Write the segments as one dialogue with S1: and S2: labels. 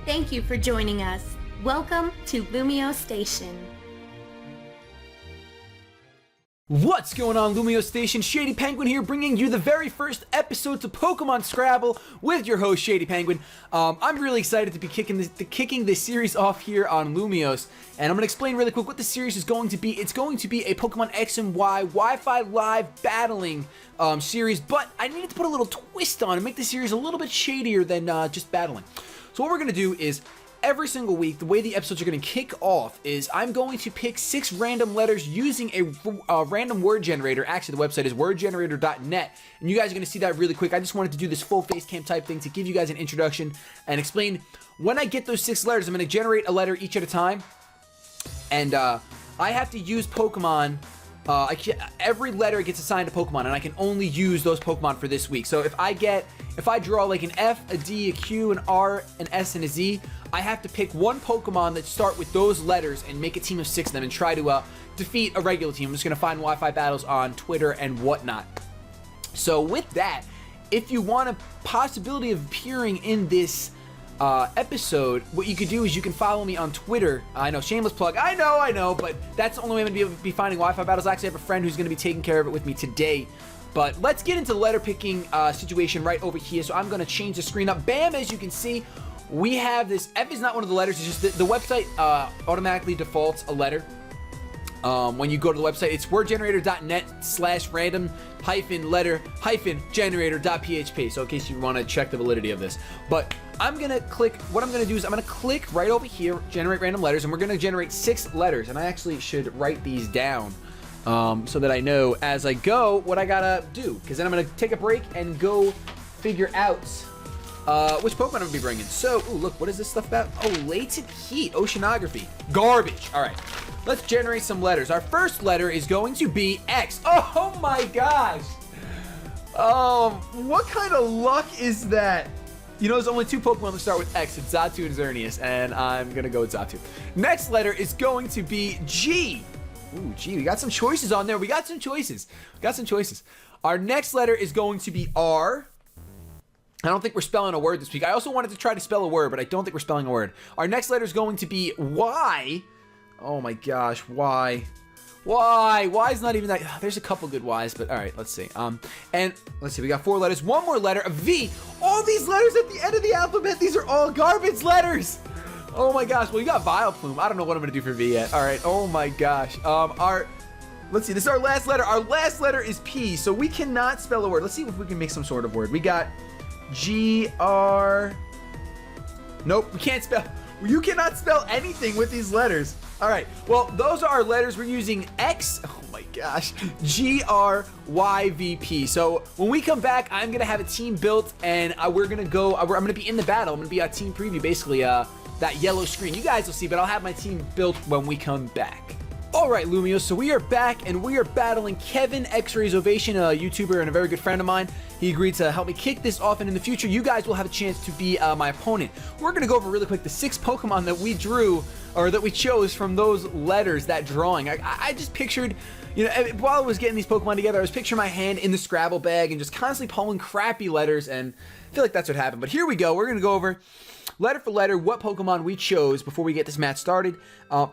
S1: Thank you for joining us. Welcome to LumioseStation.
S2: What's going on, LumioseStation? ShadyPenguinn here, bringing you the very first episode to Pokemon Scrabble with your host, ShadyPenguinn. I'm really excited to be kicking this series off here on Lumiose, and I'm going to explain really quick what the series is going to be. It's going to be a Pokemon X and Y Wi-Fi live battling series, but I needed to put a little twist on and make the series a little bit shadier than just battling. So what we're going to do is, every single week, the way the episodes are going to kick off is I'm going to pick 6 random letters using a random word generator. Actually, the website is wordgenerator.net, and you guys are going to see that really quick. I just wanted to do this full face cam type thing to give you guys an introduction and explain when I get those 6 letters, I'm going to generate a letter each at a time, and I have to use Pokemon. Every letter gets assigned a Pokemon, and I can only use those Pokemon for this week. So if I draw like an F, a D, a Q, an R, an S, and a Z, I have to pick one Pokemon that start with those letters and make a team of 6 of them and try to defeat a regular team. I'm just going to find Wi-Fi battles on Twitter and whatnot. So with that, if you want a possibility of appearing in this episode, what you could do is you can follow me on Twitter. I know, shameless plug. I know, but that's the only way I'm going to be finding Wi-Fi battles. I actually have a friend who's going to be taking care of it with me today. But let's get into the letter picking situation right over here. So I'm going to change the screen up. Bam, as you can see, we have this. F is not one of the letters. It's just the website automatically defaults a letter. When you go to the website, it's wordgenerator.net/random-letter-generator.php. So in case you want to check the validity of this. But I'm going to click, what I'm going to do is I'm going to click right over here, generate random letters, and we're going to generate 6 letters. And I actually should write these down so that I know as I go what I got to do. Because then I'm going to take a break and go figure out which Pokemon I'm going to be bringing. So, ooh, look, what is this stuff about? Oh, latent heat, oceanography. Garbage. All right. Let's generate some letters. Our first letter is going to be X. Oh my gosh. What kind of luck is that? You know, there's only 2 Pokemon that start with X. It's Xatu and Xerneas, and I'm going to go with Xatu. Next letter is going to be G. Ooh, G. We got some choices on there. We got some choices. Our next letter is going to be R. I don't think we're spelling a word this week. I also wanted to try to spell a word, but I don't think we're spelling a word. Our next letter is going to be Y. Oh my gosh, Y. Y is not even that. There's a couple good Y's, but all right, let's see. And let's see, we got 4 letters. One more letter, a V. All these letters at the end of the alphabet, these are all garbage letters. Oh my gosh. Well, you got Vileplume. I don't know what I'm gonna do for V yet. All right. Oh my gosh. Let's see. This is our last letter. Our last letter is P. So we cannot spell a word. Let's see if we can make some sort of word. We got G-R. Nope. We can't spell. You cannot spell anything with these letters. All right, well, those are our letters. We're using X, oh my gosh, G-R-Y-V-P. So when we come back, I'm going to have a team built, and we're going to go, I'm going to be in the battle. I'm going to be a team preview, basically, that yellow screen. You guys will see, but I'll have my team built when we come back. All right, Lumiose, so we are back, and we are battling Kevin X-Rays Ovation, a YouTuber and a very good friend of mine. He agreed to help me kick this off, and in the future, you guys will have a chance to be my opponent. We're going to go over really quick the 6 Pokemon that we drew, or that we chose from those letters, that drawing. I just pictured, you know, while I was getting these Pokemon together, I was picturing my hand in the Scrabble bag and just constantly pulling crappy letters, and I feel like that's what happened. But here we go. We're going to go over letter for letter what Pokemon we chose before we get this match started.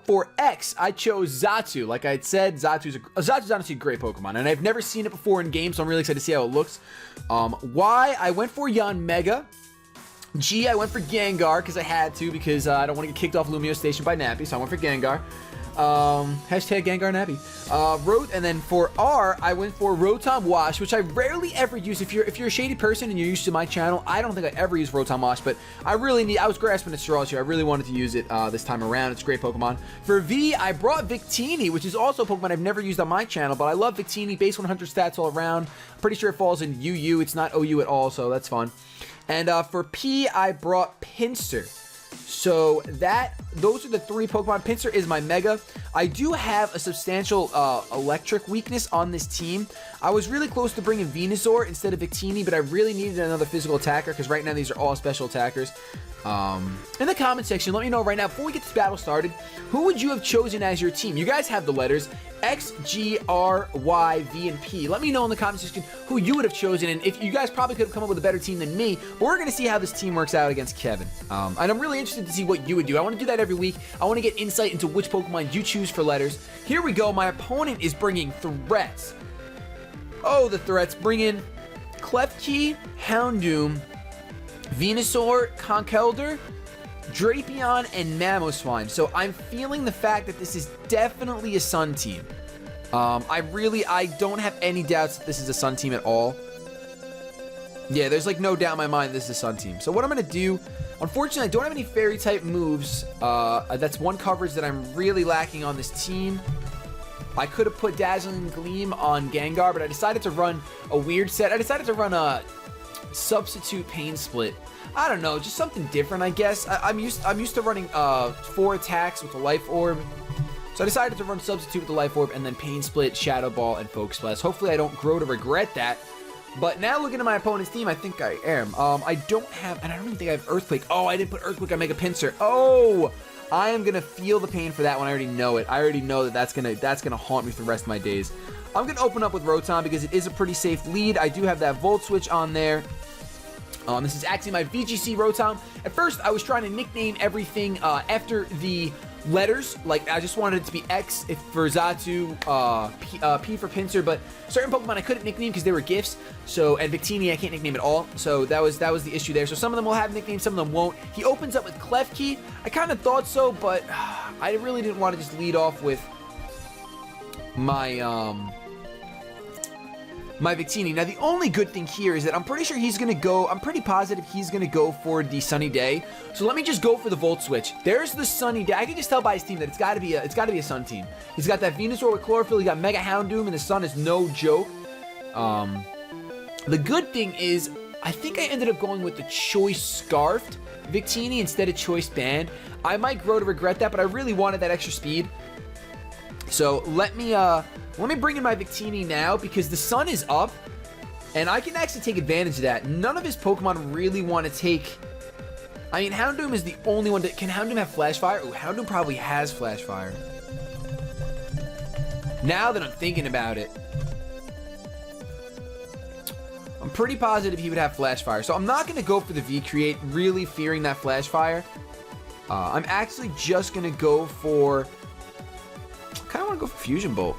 S2: For X, I chose Xatu. Like I had said, Xatu's honestly a great Pokemon, and I've never seen it before in game, so I'm really excited to see how it looks. Y, I went for Yanmega. G, I went for Gengar because I had to, because I don't want to get kicked off LumioseStation by Nappy, so I went for Gengar. Hashtag Gengar Nappy. And then for R, I went for Rotom Wash, which I rarely ever use. If you're a Shady person and you're used to my channel, I don't think I ever use Rotom Wash, but I was grasping at straws here. I really wanted to use it this time around. It's a great Pokemon. For V, I brought Victini, which is also a Pokemon I've never used on my channel, but I love Victini. Base 100 stats all around. Pretty sure it falls in UU. It's not OU at all, so that's fun. And for P, I brought Pinsir. So those are the 3 Pokemon. Pinsir is my Mega. I do have a substantial electric weakness on this team. I was really close to bringing Venusaur instead of Victini, but I really needed another physical attacker because right now these are all special attackers. in the comment section, let me know right now, before we get this battle started, who would you have chosen as your team? You guys have the letters X, G, R, Y, V, and P. Let me know in the comment section who you would have chosen, and if you guys probably could have come up with a better team than me, but we're going to see how this team works out against Kevin. And I'm really interested to see what you would do. I want to do that every week. I want to get insight into which Pokemon you choose for letters. Here we go. My opponent is bringing threats. Oh, the threats. Bring in Klefki, Houndoom, Venusaur, Conkeldurr, Drapion, and Mamoswine. So I'm feeling the fact that this is definitely a Sun team. I don't have any doubts that this is a Sun team at all. Yeah, there's like no doubt in my mind this is a Sun team. So what I'm going to do, unfortunately, I don't have any Fairy type moves. That's one coverage that I'm really lacking on this team. I could have put Dazzling Gleam on Gengar, but I decided to run a weird set. I decided to run a substitute Pain Split. I don't know, just something different, I guess. I'm used to running 4 attacks with the Life Orb. So I decided to run substitute with the Life Orb and then Pain Split, Shadow Ball, and Focus Blast. Hopefully I don't grow to regret that. But now looking at my opponent's team, I think I am. I don't have, and I don't even think I have Earthquake. Oh, I didn't put Earthquake on Mega Pinsir. Oh! I am gonna feel the pain for that one. I already know it. I already know that that's gonna haunt me for the rest of my days. I'm gonna open up with Rotom because it is a pretty safe lead. I do have that Volt Switch on there. This is actually my VGC Rotom. At first, I was trying to nickname everything after the letters. Like, I just wanted it to be X for Xatu, P for Pinsir, but certain Pokemon I couldn't nickname because they were gifts. So, and Victini I can't nickname at all. So that was the issue there. So some of them will have nicknames, some of them won't. He opens up with Klefki. I kind of thought so, but I really didn't want to just lead off with my my Victini. Now, the only good thing here is that I'm pretty sure he's going to go, I'm pretty positive he's going to go for the Sunny Day. So let me just go for the Volt Switch. There's the Sunny Day. I can just tell by his team that it's got to be a Sun team. He's got that Venusaur with Chlorophyll. He got Mega Houndoom, and the Sun is no joke. The good thing is, I think I ended up going with the Choice Scarfed Victini instead of Choice Band. I might grow to regret that, but I really wanted that extra speed. So let me bring in my Victini now because the sun is up and I can actually take advantage of that. None of his Pokemon really want to take... I mean, Houndoom is the only one that... Can Houndoom have Flash Fire? Ooh, Houndoom probably has Flash Fire. Now that I'm thinking about it, I'm pretty positive he would have Flash Fire. So I'm not going to go for the V-Create, really fearing that Flash Fire. I'm actually just going to go for... I kind of want to go for Fusion Bolt.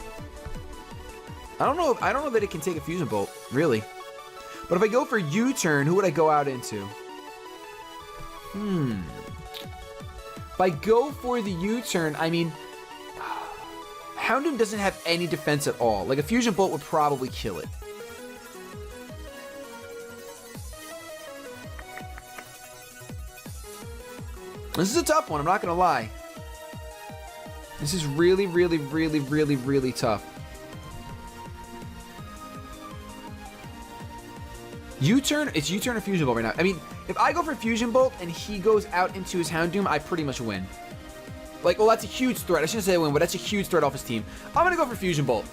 S2: I don't know that it can take a Fusion Bolt, really. But if I go for U-turn, who would I go out into? If I go for the U-turn, I mean, Houndoom doesn't have any defense at all. Like, a Fusion Bolt would probably kill it. This is a tough one, I'm not going to lie. This is really, really, really, really, really tough. U-turn, it's U-turn or Fusion Bolt right now. I mean, if I go for Fusion Bolt and he goes out into his Houndoom, I pretty much win. Like, well, that's a huge threat. I shouldn't say I win, but that's a huge threat off his team. I'm going to go for Fusion Bolt.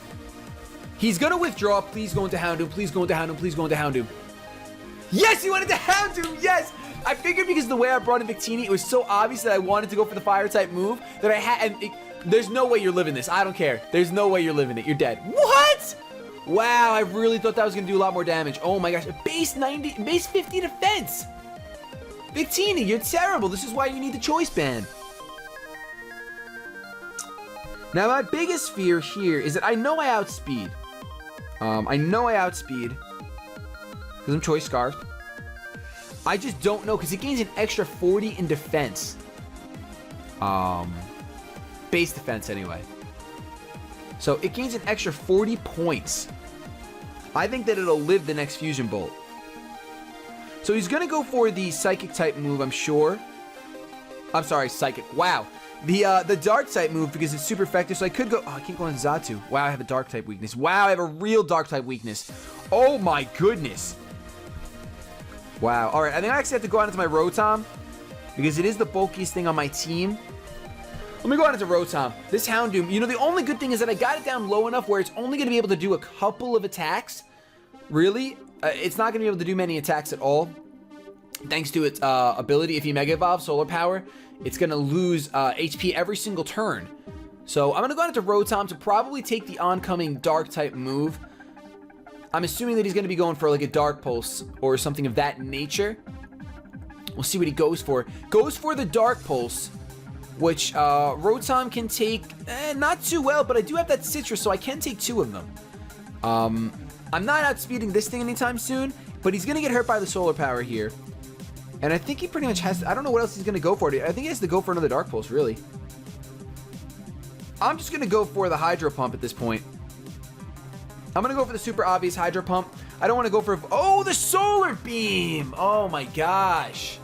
S2: He's going to withdraw. Please go into Houndoom. Please go into Houndoom. Please go into Houndoom. Yes, he went into Houndoom. Yes. I figured because of the way I brought in Victini, it was so obvious that I wanted to go for the Fire-type move that I had... There's no way you're living this. I don't care. There's no way you're living it. You're dead. What? Wow, I really thought that was going to do a lot more damage. Oh my gosh. Base 90, base 50 defense. Victini, you're terrible. This is why you need the Choice Band. Now, my biggest fear here is that I know I outspeed. Because I'm Choice Scarfed. I just don't know because it gains an extra 40 in defense. Base defense anyway. So it gains an extra 40 points. I think that it'll live the next Fusion Bolt. So he's going to go for the Psychic type move, I'm sure. I'm sorry, Psychic. Wow. The Dark type move because it's super effective. So I could go... Oh, I can't go on Xatu. Wow, I have a Dark type weakness. Wow, I have a real Dark type weakness. Oh my goodness. Wow. All right, I think I actually have to go out into my Rotom because it is the bulkiest thing on my team. Let me go out into Rotom. This Houndoom, you know, the only good thing is that I got it down low enough where it's only going to be able to do a couple of attacks. Really? It's not going to be able to do many attacks at all. thanks to its ability, if you Mega Evolve Solar Power, it's going to lose HP every single turn. So I'm going to go into Rotom to probably take the oncoming Dark type move. I'm assuming that he's going to be going for like a Dark Pulse or something of that nature. We'll see what he goes for. Goes for the Dark Pulse, which Rotom can take not too well, but I do have that Citrus, so I can take 2 of them. I'm not outspeeding this thing anytime soon, but he's going to get hurt by the Solar Power here. And I think he pretty much has to, I don't know what else he's going to go for. I think he has to go for another Dark Pulse, really. I'm just going to go for the Hydro Pump at this point. I'm going to go for the super obvious Hydro Pump. I don't want to go for... Oh, the Solar Beam! Oh my gosh.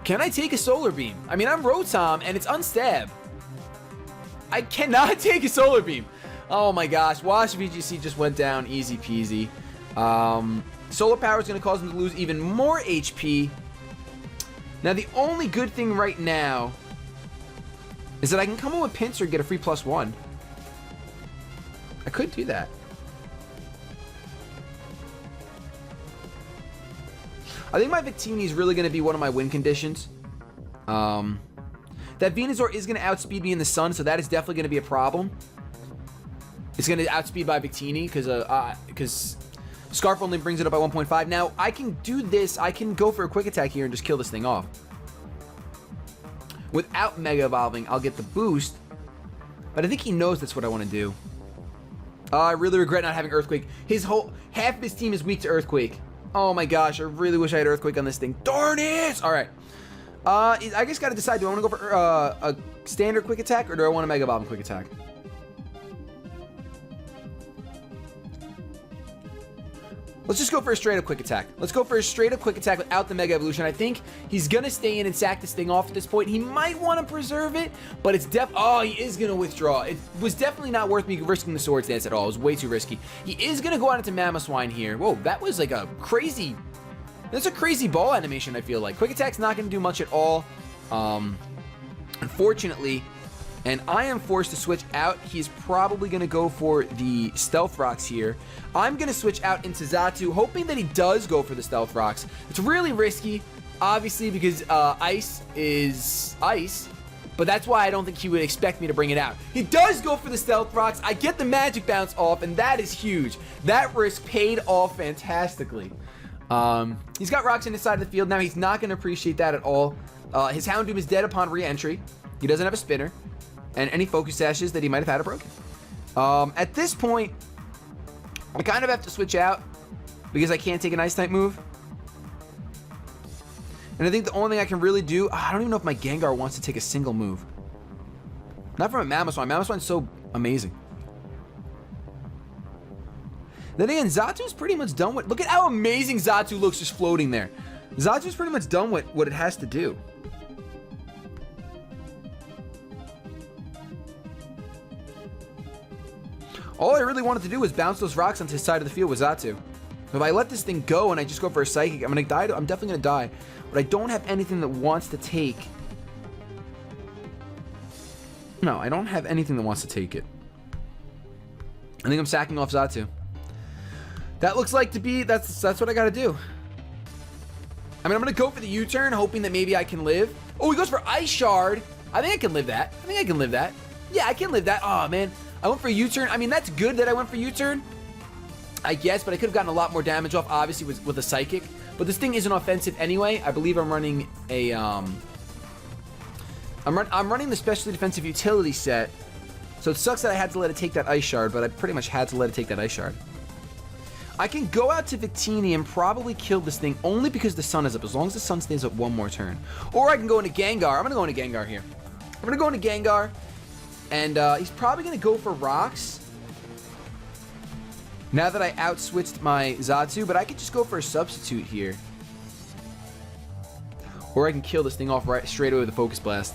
S2: Can I take a Solar Beam? I mean, I'm Rotom, and it's unstab. I cannot take a Solar Beam. Oh my gosh. Wash VGC just went down. Easy peasy. Solar Power is going to cause him to lose even more HP. Now, the only good thing right now is that I can come in with Pinsir and get a free +1. I could do that. I think my Victini is really going to be one of my win conditions. That Venusaur is going to outspeed me in the sun, so that is definitely going to be a problem. It's going to outspeed by Victini because Scarf only brings it up by 1.5. Now, I can do this. I can go for a Quick Attack here and just kill this thing off. Without Mega Evolving, I'll get the boost. But I think he knows that's what I want to do. I really regret not having Earthquake. Half of his team is weak to Earthquake. Oh my gosh, I really wish I had Earthquake on this thing. Darn it! Alright. I just gotta decide, do I want to go for a standard Quick Attack, or do I want a Mega Evolve and Quick Attack? Let's just go for a straight up Quick Attack. Let's go for a straight up Quick Attack without the Mega Evolution. I think he's gonna stay in and sack this thing off at this point. He might want to preserve it, but it's oh, he is gonna withdraw. It was definitely not worth me risking the Swords Dance at all. It was way too risky. He is gonna go out into Mamoswine here. Whoa, that was like a crazy... That's a crazy ball animation, I feel like. Quick Attack's not gonna do much at all. Unfortunately, and I am forced to switch out. He's probably going to go for the Stealth Rocks here. I'm going to switch out into Xatu, hoping that he does go for the Stealth Rocks. It's really risky, obviously, because Ice is Ice, but that's why I don't think he would expect me to bring it out. He does go for the Stealth Rocks. I get the Magic Bounce off, and that is huge. That risk paid off fantastically. He's got rocks in his side of the field. Now, he's not going to appreciate that at all. His Houndoom is dead upon re-entry. He doesn't have a spinner. And any Focus Sashes that he might have had are broken. At this point, I kind of have to switch out because I can't take an Ice-type move. And I think the only thing I can really do... I don't even know if my Gengar wants to take a single move. Not from a Mamoswine. Mamoswine's so amazing. Then again, Zatu's pretty much done with... Look at how amazing Xatu looks just floating there. Zatu's pretty much done with what it has to do. All I really wanted to do was bounce those rocks onto his side of the field with Xatu. If I let this thing go and I just go for a Psychic, I'm gonna die. I'm definitely gonna die. But I don't have anything that wants to take... No, I don't have anything that wants to take it. I think I'm sacking off Xatu. That looks like to be... That's what I gotta do. I mean, I'm gonna go for the U-turn, hoping that maybe I can live. Oh, he goes for Ice Shard. I think I can live that. Yeah, I can live that. Oh, man. I went for a U-turn. I mean, that's good that I went for U-turn, I guess, but I could have gotten a lot more damage off, obviously, with a Psychic. But this thing isn't offensive anyway. I believe I'm running a, I'm running the Specially Defensive Utility set, so it sucks that I had to let it take that Ice Shard, but I pretty much had to let it take that Ice Shard. I can go out to Victini and probably kill this thing only because the sun is up, as long as the sun stays up one more turn. Or I can go into Gengar. I'm going to go into Gengar here. I'm going to go into Gengar. And he's probably going to go for rocks. Now that I out-switched my Xatu, but I could just go for a substitute here. Or I can kill this thing off straight away with a Focus Blast.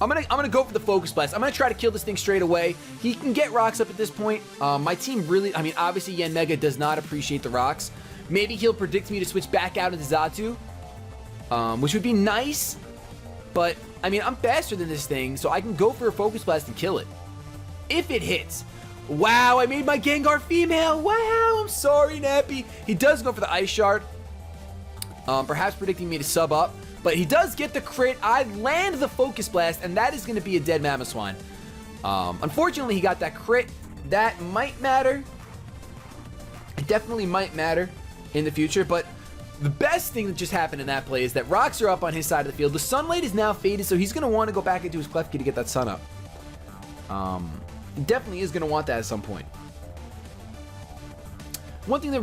S2: I'm gonna go for the Focus Blast. I'm gonna try to kill this thing straight away. He can get rocks up at this point. My team really, I mean, obviously Yanmega does not appreciate the rocks. Maybe he'll predict me to switch back out into Xatu, which would be nice. But I mean, I'm faster than this thing, so I can go for a Focus Blast and kill it. If it hits. Wow, I made my Gengar female. Wow, I'm sorry, Nappy. He does go for the Ice Shard. Perhaps predicting me to sub up. But he does get the crit. I land the Focus Blast, and that is going to be a dead Mamoswine. Unfortunately, he got that crit. That might matter. It definitely might matter in the future, but the best thing that just happened in that play is that rocks are up on his side of the field. The sunlight is now faded, so he's going to want to go back into his Klefki to get that sun up. He definitely is going to want that at some point. One thing that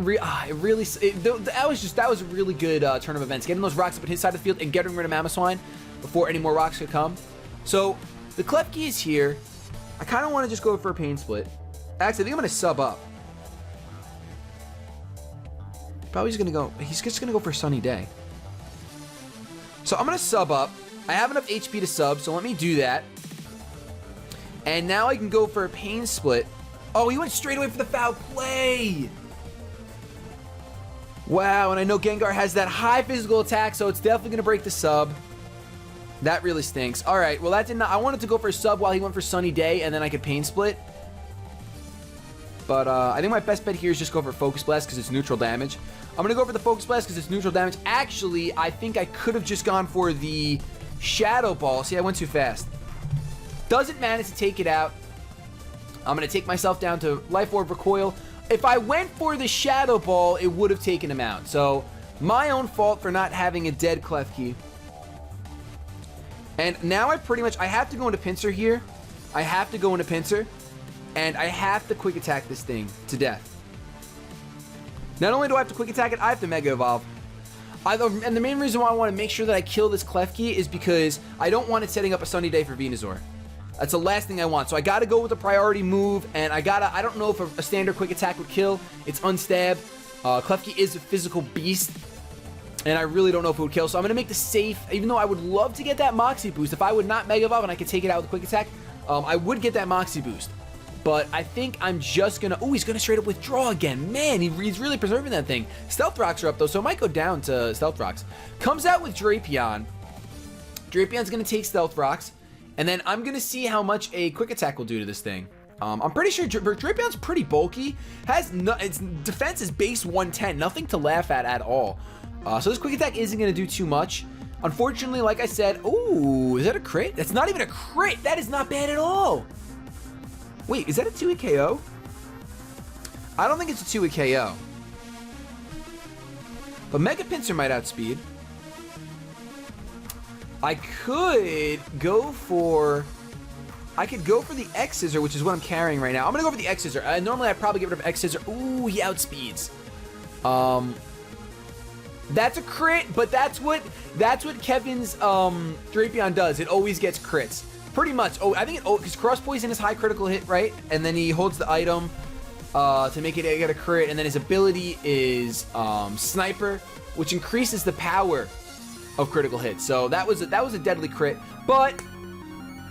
S2: that was a really good turn of events, getting those rocks up on his side of the field and getting rid of Mamoswine before any more rocks could come. So the Klefki is here. I kind of want to just go for a Pain Split. Actually, I think I'm going to sub up. Probably just gonna go. He's just gonna go for a Sunny Day. So I'm gonna sub up. I have enough HP to sub, so let me do that. And now I can go for a Pain Split. Oh, he went straight away for the foul play. Wow, and I know Gengar has that high physical attack, so it's definitely gonna break the sub. That really stinks. All right, well that did not. I wanted to go for a sub while he went for Sunny Day, and then I could Pain Split. But I think my best bet here is just go for Focus Blast because it's neutral damage. I'm going to go for the Focus Blast because it's neutral damage. Actually, I think I could have just gone for the Shadow Ball. See, I went too fast. Doesn't manage to take it out. I'm going to take myself down to Life Orb Recoil. If I went for the Shadow Ball, it would have taken him out. So, my own fault for not having a dead Klefki. And now I have to go into Pinsir here. I have to go into Pinsir. And I have to Quick Attack this thing to death. Not only do I have to Quick Attack it, I have to Mega Evolve. And the main reason why I want to make sure that I kill this Klefki is because I don't want it setting up a Sunny Day for Venusaur. That's the last thing I want. So I got to go with a priority move, and I don't know if a standard Quick Attack would kill. It's unstab. Klefki is a physical beast, and I really don't know if it would kill. So I'm going to make the safe, even though I would love to get that Moxie boost. If I would not Mega Evolve and I could take it out with a Quick Attack, I would get that Moxie boost. But I think I'm just going to... Oh, he's going to straight up withdraw again. Man, he's really preserving that thing. Stealth Rocks are up, though, so it might go down to Stealth Rocks. Comes out with Drapion. Drapion's going to take Stealth Rocks. And then I'm going to see how much a Quick Attack will do to this thing. I'm pretty sure Drapion's pretty bulky. Its defense is base 110. Nothing to laugh at all. So this Quick Attack isn't going to do too much. Unfortunately, like I said... Ooh, is that a crit? That's not even a crit. That is not bad at all. Wait, is that a 2-hit KO? I don't think it's a 2-hit KO. But Mega Pinsir might outspeed. I could go for the X Scissor, which is what I'm carrying right now. I'm gonna go for the X Scissor. Normally I'd probably get rid of X Scissor. Ooh, he outspeeds. That's a crit, but that's what Kevin's Drapion does. It always gets crits. Pretty much. Oh, I think because Cross Poison is high critical hit, right? And then he holds the item to make it get a crit, and then his ability is Sniper, which increases the power of critical hits. So that was a deadly crit, but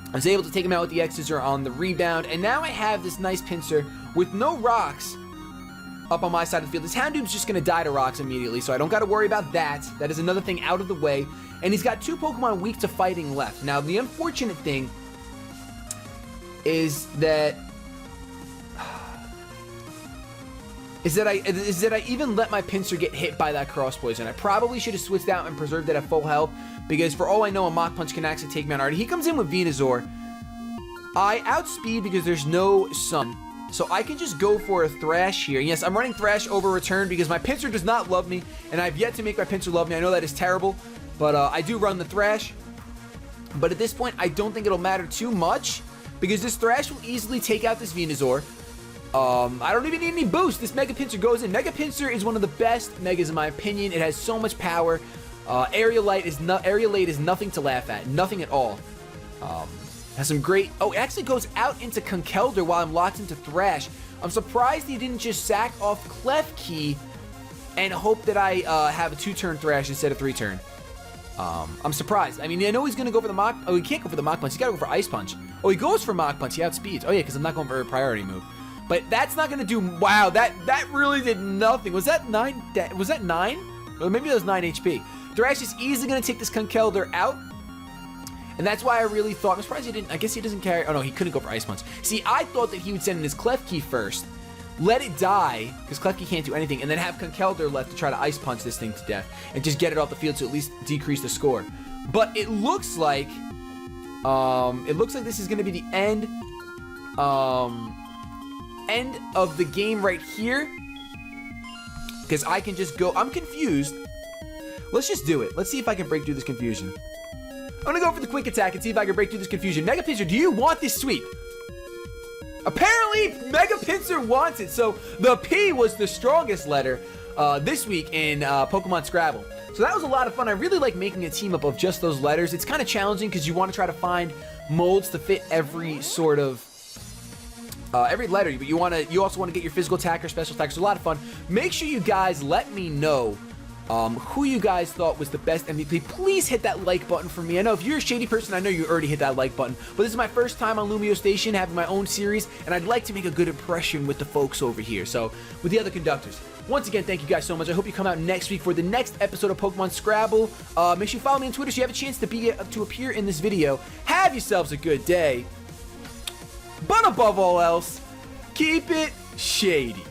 S2: I was able to take him out with the X Scissor on the rebound, and now I have this nice Pinsir with no rocks up on my side of the field. This Houndoom's just going to die to rocks immediately, so I don't got to worry about that. That is another thing out of the way. And he's got 2 Pokemon weak to fighting left. Now, the unfortunate thing is that I even let my Pinsir get hit by that Cross Poison. I probably should have switched out and preserved it at full health, because for all I know, a Mach Punch can actually take me out already. He comes in with Venusaur. I outspeed because there's no Sun. So I can just go for a Thrash here. Yes, I'm running Thrash over Return because my Pinsir does not love me, and I've yet to make my Pinsir love me. I know that is terrible, but I do run the Thrash. But at this point, I don't think it'll matter too much because this Thrash will easily take out this Venusaur. I don't even need any boost. This Mega Pinsir goes in. Mega Pinsir is one of the best Megas in my opinion. It has so much power. Aerialate is nothing to laugh at. Nothing at all. Has some great... Oh, it actually goes out into Conkeldurr while I'm locked into Thrash. I'm surprised he didn't just sack off Klefki and hope that I have a 2-turn Thrash instead of 3-turn. I'm surprised. I mean, I know he's going to go for the Mach... Oh, he can't go for the Mach Punch. He's got to go for Ice Punch. Oh, he goes for Mach Punch. He outspeeds. Oh, yeah, because I'm not going for a priority move. But that's not going to do... Wow, that really did nothing. Was that 9? Was that 9? Or maybe that was 9 HP. Thrash is easily going to take this Conkeldurr out. And that's why I really thought, I'm surprised he didn't, I guess he doesn't carry, oh no, he couldn't go for Ice Punch. See, I thought that he would send in his Klefki first, let it die, because Klefki can't do anything, and then have Conductor left to try to Ice Punch this thing to death, and just get it off the field to at least decrease the score. But it looks like this is going to be the end of the game right here, because I can just go, I'm confused. Let's just do it. Let's see if I can break through this confusion. I'm going to go for the quick attack and see if I can break through this confusion. Mega Pinsir, do you want this sweep? Apparently, Mega Pinsir wants it. So, the P was the strongest letter this week in Pokemon Scrabble. So, that was a lot of fun. I really like making a team up of just those letters. It's kind of challenging because you want to try to find molds to fit every sort of every letter, but you also want to get your physical attack or special attack. So, a lot of fun. Make sure you guys let me know who you guys thought was the best MVP. Please hit that like button for me. I know if you're a Shady person, I know you already hit that like button, but this is my first time on LumioStation having my own series, and I'd like to make a good impression with the folks over here. So, with the other conductors, once again, thank you guys so much. I hope you come out next week for the next episode of Pokemon Scrabble. Make sure you follow me on Twitter so you have a chance to appear in this video. Have yourselves a good day, but above all else, keep it shady.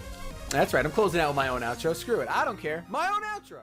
S2: That's right, I'm closing out with my own outro. Screw it, I don't care. My own outro.